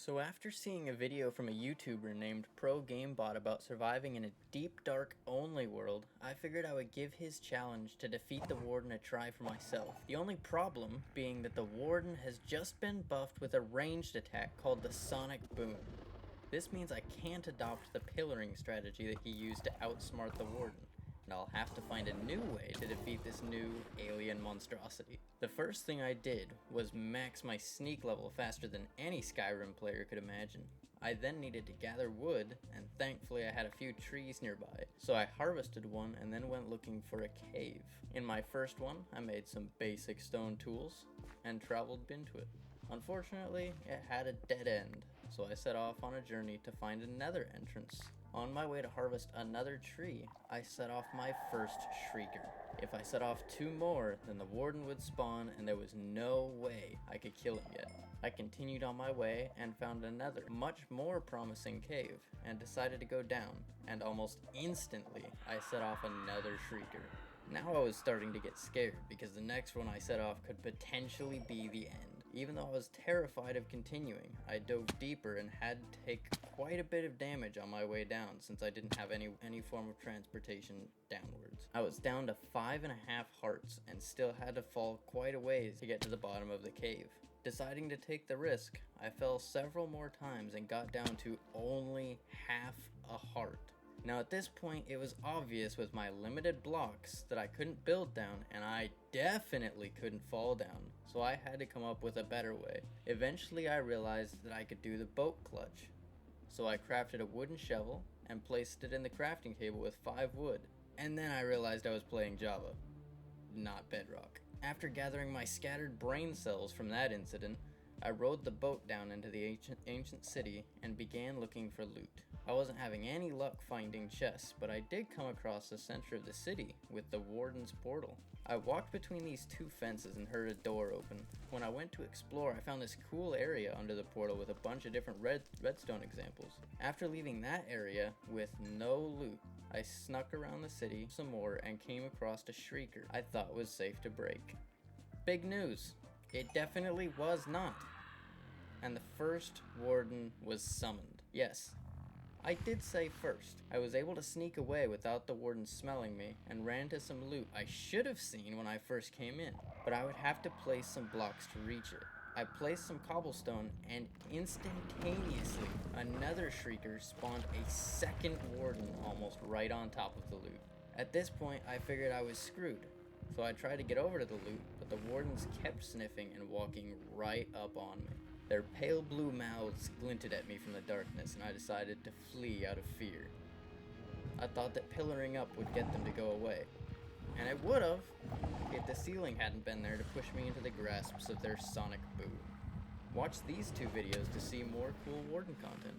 So after seeing a video from a YouTuber named Pro Gamebot about surviving in a deep dark only world, I figured I would give his challenge to defeat the Warden a try for myself. The only problem being that the Warden has just been buffed with a ranged attack called the Sonic Boom. This means I can't adopt the pillaring strategy that he used to outsmart the Warden, and I'll have to find a new way to defeat this new alien monstrosity. The first thing I did was max my sneak level faster than any Skyrim player could imagine. I then needed to gather wood, and thankfully I had a few trees nearby, so I harvested one and then went looking for a cave. In my first one, I made some basic stone tools and traveled into it. Unfortunately, it had a dead end, so I set off on a journey to find another entrance. On my way to harvest another tree, I set off my first shrieker. If I set off two more, then the Warden would spawn and there was no way I could kill him yet. I continued on my way and found another, much more promising cave, and decided to go down, and almost instantly I set off another shrieker. Now I was starting to get scared because the next one I set off could potentially be the end. Even though I was terrified of continuing, I dove deeper and had to take quite a bit of damage on my way down since I didn't have any form of transportation downwards. I was down to 5.5 hearts and still had to fall quite a ways to get to the bottom of the cave. Deciding to take the risk, I fell several more times and got down to only half a heart. Now at this point, it was obvious with my limited blocks that I couldn't build down, and I definitely couldn't fall down, so I had to come up with a better way. Eventually I realized that I could do the boat clutch, so I crafted a wooden shovel and placed it in the crafting table with 5 wood, and then I realized I was playing Java, not Bedrock. After gathering my scattered brain cells from that incident, I rowed the boat down into the ancient city and began looking for loot. I wasn't having any luck finding chests, but I did come across the center of the city with the Warden's portal. I walked between these two fences and heard a door open. When I went to explore, I found this cool area under the portal with a bunch of different redstone examples. After leaving that area with no loot, I snuck around the city some more and came across a shrieker I thought was safe to break. Big news! It definitely was not. And the first Warden was summoned. Yes, I did say first. I was able to sneak away without the Warden smelling me and ran to some loot I should have seen when I first came in, but I would have to place some blocks to reach it. I placed some cobblestone and instantaneously another shrieker spawned a second Warden almost right on top of the loot. At this point, I figured I was screwed. So I tried to get over to the loot, but the Wardens kept sniffing and walking right up on me. Their pale blue mouths glinted at me from the darkness, and I decided to flee out of fear. I thought that pillaring up would get them to go away, and it would have if the ceiling hadn't been there to push me into the grasps of their sonic boom. Watch these two videos to see more cool Warden content.